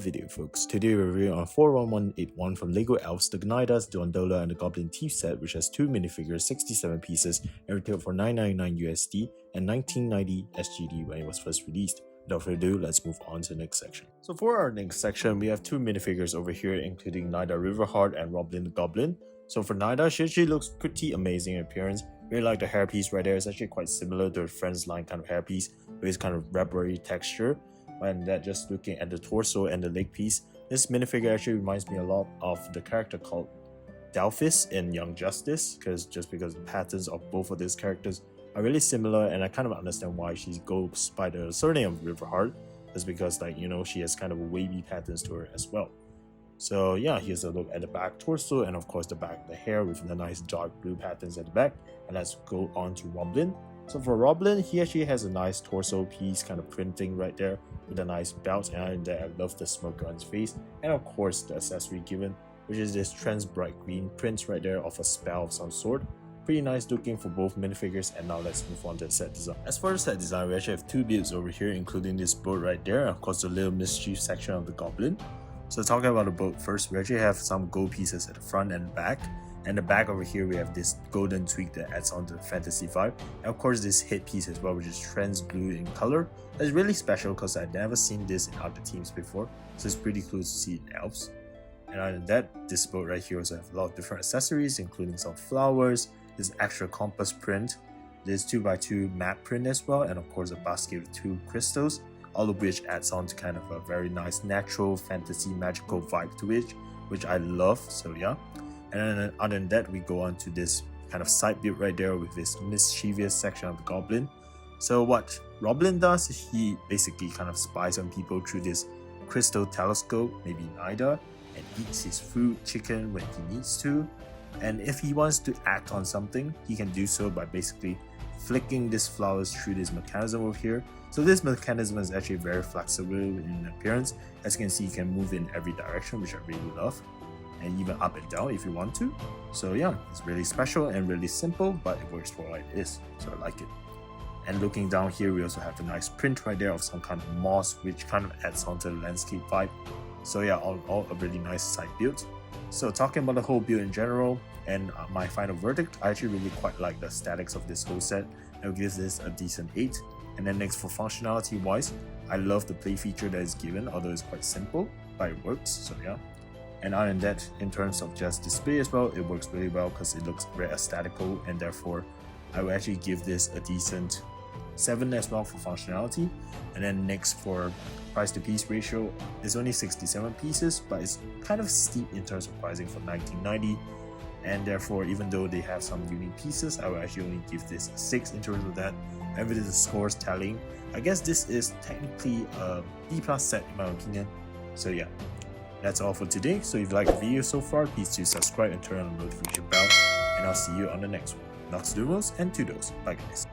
video folks. Today we're reviewing on 41181 from LEGO Elves, the Naida, the Gondola and the Goblin Thief set, which has 2 minifigures, 67 pieces, and retailed for $9.99 USD and 1990 SGD when it was first released. Without further ado, let's move on to the next section. So for our next section, we have 2 minifigures over here, including Naida Riverheart and Gondola the Goblin. So for Naida, she actually looks pretty amazing in appearance. Really like the hairpiece right there. It's actually quite similar to a Friends line kind of hairpiece with this kind of rubbery texture. And that, just looking at the torso and the leg piece, this minifigure actually reminds me a lot of the character called Elves in Young Justice, because the patterns of both of these characters are really similar, and I kind of understand why she goes by the surname of Riverheart. That's because, like, you know, she has kind of wavy patterns to her as well. So yeah, here's a look at the back torso and of course the back, the hair with the nice dark blue patterns at the back. And let's go on to Goblin. So for Goblin, he actually has a nice torso piece kind of printing right there with a nice belt, and I love the smirk on his face, and of course the accessory given, which is this trans bright green print right there of a spell of some sort. Pretty nice looking for both minifigures. And now let's move on to the set design. As for the set design, we actually have 2 builds over here, including this boat right there, and of course the little mischief section of the Goblin. So talking about the boat first, we actually have some gold pieces at the front and back. And the back over here, we have this golden tweak that adds on to the fantasy vibe. And of course this head piece as well, which is trans blue in color. That's really special because I've never seen this in other teams before. So it's pretty cool to see it in Elves. And other than that, this boat right here also have a lot of different accessories, including some flowers, this extra compass print, this 2x2 map print as well, and of course a basket with 2 crystals. All of which adds on to kind of a very nice natural fantasy magical vibe to it, which I love. So yeah, and then other than that, we go on to this kind of side build right there with this mischievous section of the Goblin. So what Goblin does is he basically kind of spies on people through this crystal telescope, maybe Naida, and eats his food, chicken, when he needs to. And if he wants to act on something, he can do so by basically flicking these flowers through this mechanism over here. So this mechanism is actually very flexible in appearance. As you can see, you can move in every direction, which I really love, and even up and down if you want to. So yeah, it's really special and really simple, but it works for what it is, so I like it. And looking down here, we also have a nice print right there of some kind of moss, which kind of adds on to the landscape vibe. So yeah, all a really nice side build. So talking about the whole build in general and my final verdict, I actually really quite like the aesthetics of this whole set. I'll give this a decent 8. And then next, for functionality wise, I love the play feature that is given, although it's quite simple, but it works, so yeah. And other than that, in terms of just display as well, it works really well because it looks very aesthetical, and therefore I will actually give this a decent 7 as well for functionality. And then next, for price to piece ratio, it's only 67 pieces, but it's kind of steep in terms of pricing for 1990. And therefore, even though they have some unique pieces, I will actually only give this a 6 in terms of that. And with the scores tallying, I guess this is technically a B+ set in my opinion. So yeah, that's all for today. So if you like the video so far, please do subscribe and turn on the notification bell. And I'll see you on the next one. Lumos and toodles. Bye guys.